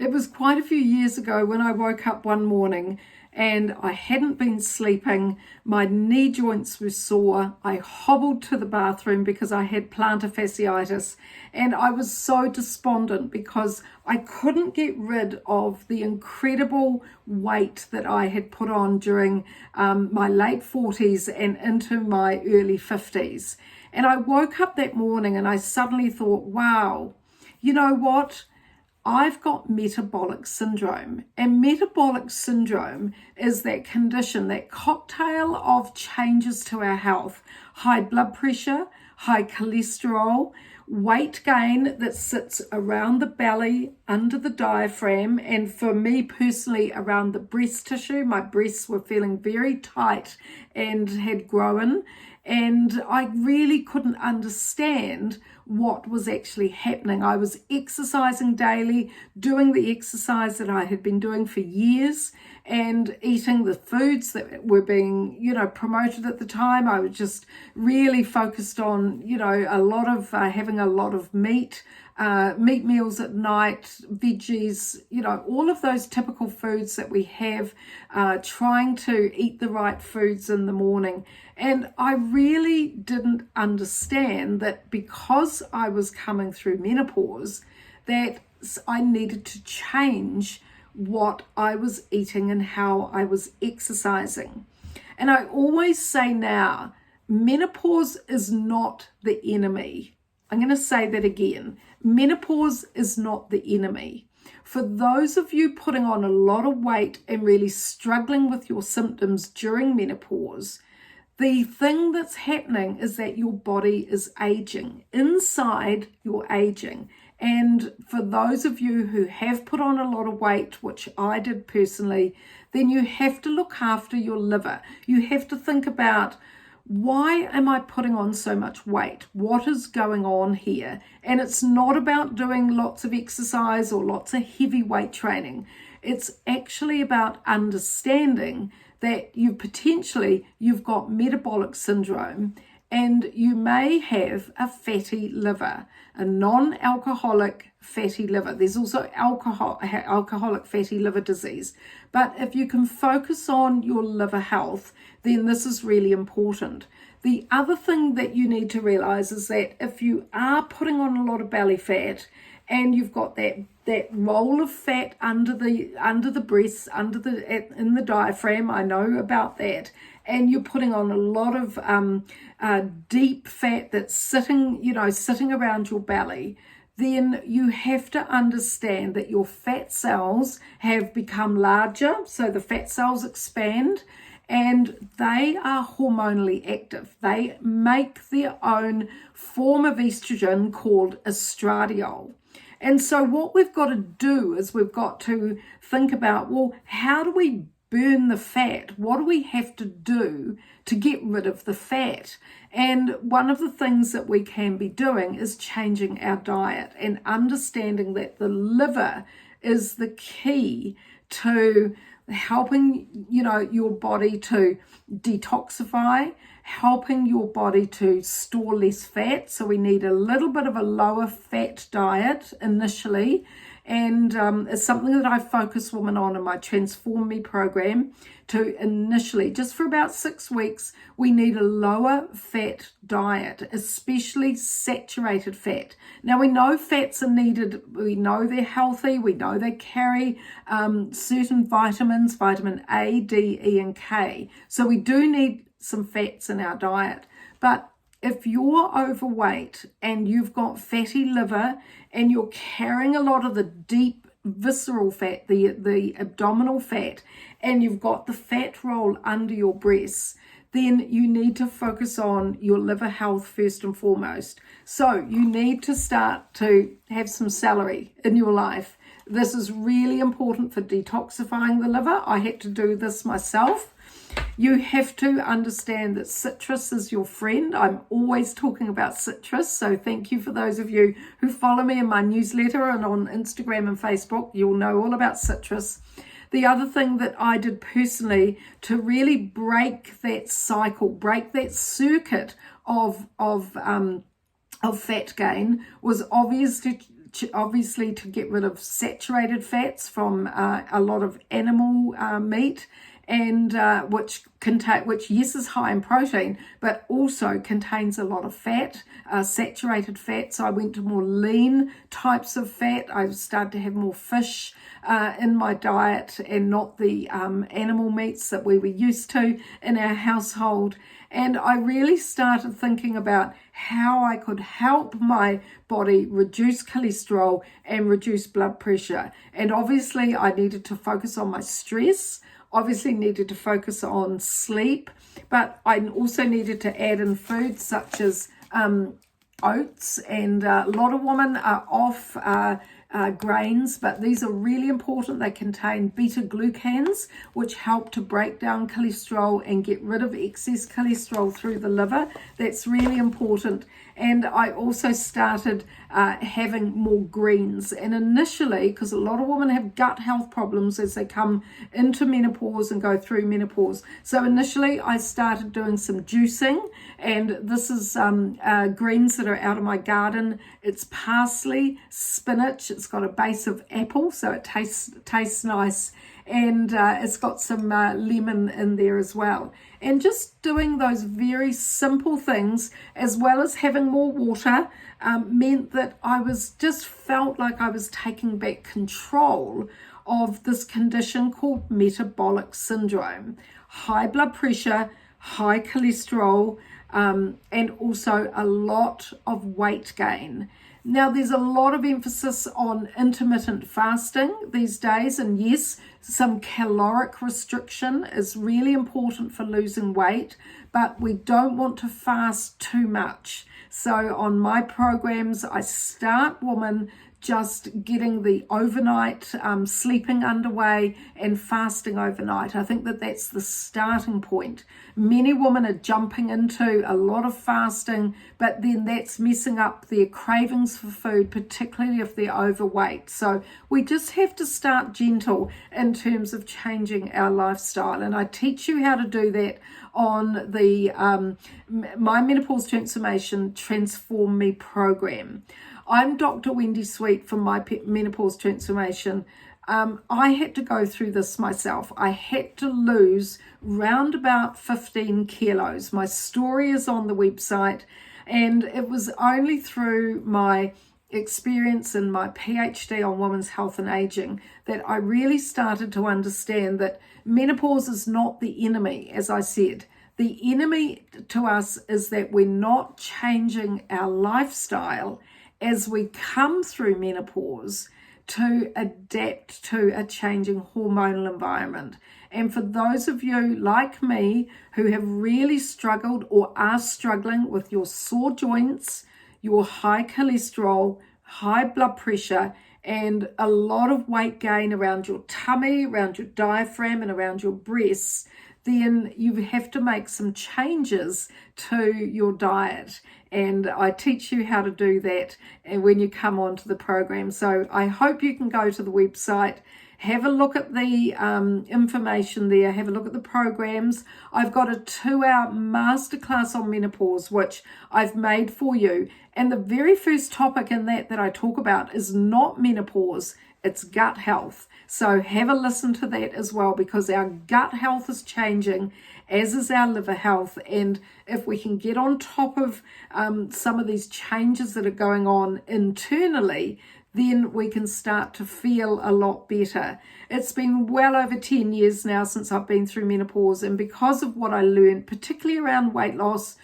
It was quite a few years ago when I woke up one morning and I hadn't been sleeping. My knee joints were sore. I hobbled to the bathroom because I had plantar fasciitis, and I was so despondent because I couldn't get rid of the incredible weight that I had put on during my late 40s and into my early 50s. And I woke up that morning and I suddenly thought, wow, you know what? I've got metabolic syndrome, and metabolic syndrome is that condition, that cocktail of changes to our health: high blood pressure, high cholesterol, weight gain that sits around the belly, under the diaphragm, and for me personally around the breast tissue. My breasts were feeling very tight and had grown, and I really couldn't understand what was actually happening. I was exercising daily, doing the exercise that I had been doing for years, and eating the foods that were being, promoted at the time. I was just really focused on, a lot of having a lot of meat meals at night, veggies, all of those typical foods that we have, trying to eat the right foods in the morning. And I really didn't understand that because I was coming through menopause, that I needed to change what I was eating and how I was exercising. And I always say now, menopause is not the enemy. I'm going to say that again. Menopause is not the enemy. For those of you putting on a lot of weight and really struggling with your symptoms during menopause, the thing that's happening is that your body is aging. Inside, you're aging. And for those of you who have put on a lot of weight, which I did personally, then you have to look after your liver. You have to think about, why am I putting on so much weight? What is going on here? And it's not about doing lots of exercise or lots of heavy weight training. It's actually about understanding that you've got metabolic syndrome, and you may have a fatty liver, a non-alcoholic fatty liver. There's also alcoholic fatty liver disease. But if you can focus on your liver health, then this is really important. The other thing that you need to realize is that if you are putting on a lot of belly fat and you've got that roll of fat under the breasts, in the diaphragm, I know about that, and you're putting on a lot of deep fat that's sitting around your belly, then you have to understand that your fat cells have become larger, so the fat cells expand, and they are hormonally active. They make their own form of estrogen called estradiol. And so what we've got to do is we've got to think about, well, how do we burn the fat? What do we have to do to get rid of the fat? And one of the things that we can be doing is changing our diet and understanding that the liver is the key to helping, your body to detoxify, helping your body to store less fat. So we need a little bit of a lower fat diet initially. And it's something that I focus women on in my Transform Me program, to initially, just for about 6 weeks, we need a lower fat diet, especially saturated fat. Now, we know fats are needed. We know they're healthy. We know they carry certain vitamins, vitamin A, D, E, and K. So we do need some fats in our diet. But if you're overweight and you've got fatty liver and you're carrying a lot of the deep visceral fat, the abdominal fat, and you've got the fat roll under your breasts, then you need to focus on your liver health first and foremost. So you need to start to have some celery in your life. This is really important for detoxifying the liver. I had to do this myself. You have to understand that citrus is your friend. I'm always talking about citrus, so thank you for those of you who follow me in my newsletter and on Instagram and Facebook. You'll know all about citrus. The other thing that I did personally to really break that cycle, break that circuit of fat gain, was obviously obviously to get rid of saturated fats from a lot of animal meat, and which yes is high in protein, but also contains a lot of fat, saturated fat. So I went to more lean types of fat. I started to have more fish in my diet, and not the animal meats that we were used to in our household. And I really started thinking about how I could help my body reduce cholesterol and reduce blood pressure. And obviously I needed to focus on my stress, obviously needed to focus on sleep, but I also needed to add in foods such as oats, and a lot of women are off grains, but these are really important. They contain beta glucans, which help to break down cholesterol and get rid of excess cholesterol through the liver. That's really important. And I also started having more greens. And initially, because a lot of women have gut health problems as they come into menopause and go through menopause. So initially I started doing some juicing, and this is greens that are out of my garden. It's parsley, spinach, it's got a base of apple, so it tastes nice, and it's got some lemon in there as well. And just doing those very simple things, as well as having more water, meant that I felt like I was taking back control of this condition called metabolic syndrome. High blood pressure, high cholesterol, and also a lot of weight gain. Now, there's a lot of emphasis on intermittent fasting these days, and yes, some caloric restriction is really important for losing weight, but we don't want to fast too much. So on my programs, I start women just getting the overnight sleeping underway and fasting overnight. I think that that's the starting point. Many women are jumping into a lot of fasting, but then that's messing up their cravings for food, particularly if they're overweight. So we just have to start gentle in terms of changing our lifestyle. And I teach you how to do that on the My Menopause Transform Me Program. I'm Dr. Wendy Sweet from My Menopause Transformation. I had to go through this myself. I had to lose round about 15 kilos. My story is on the website, and it was only through my experience and my PhD on women's health and aging that I really started to understand that menopause is not the enemy, as I said. The enemy to us is that we're not changing our lifestyle as we come through menopause to adapt to a changing hormonal environment. And for those of you like me who have really struggled or are struggling with your sore joints, your high cholesterol, high blood pressure, and a lot of weight gain around your tummy, around your diaphragm, and around your breasts, then you have to make some changes to your diet. And I teach you how to do that when you come onto the program. So I hope you can go to the website, have a look at the information there, have a look at the programs. I've got a 2-hour masterclass on menopause, which I've made for you. And the very first topic in that I talk about is not menopause, it's gut health. So have a listen to that as well, because our gut health is changing, as is our liver health. And if we can get on top of some of these changes that are going on internally, then we can start to feel a lot better. It's been well over 10 years now since I've been through menopause, and because of what I learned, particularly around weight loss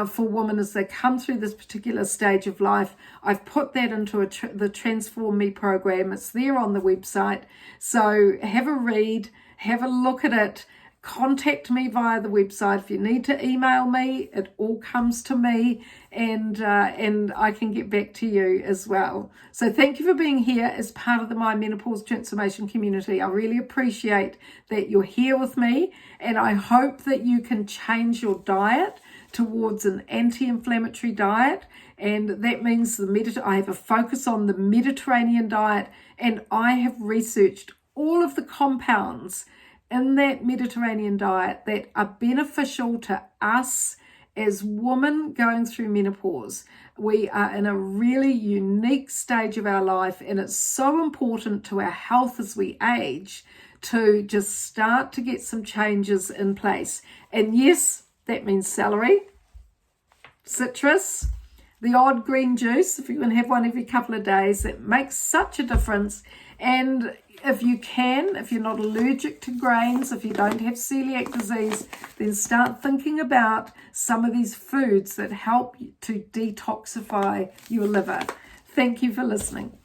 for women as they come through this particular stage of life, I've put that into the Transform Me program. It's there on the website. So have a read, have a look at it. Contact me via the website. If you need to email me, it all comes to me, and I can get back to you as well. So thank you for being here as part of the My Menopause Transformation community. I really appreciate that you're here with me, and I hope that you can change your diet towards an anti-inflammatory diet, and that means I have a focus on the Mediterranean diet, and I have researched all of the compounds in that Mediterranean diet that are beneficial to us as women going through menopause, we are in a really unique stage of our life, and it's so important to our health as we age to just start to get some changes in place. And yes, that means celery, citrus, the odd green juice, if you can have one every couple of days, it makes such a difference. And if you can, if you're not allergic to grains, if you don't have celiac disease, then start thinking about some of these foods that help to detoxify your liver. Thank you for listening.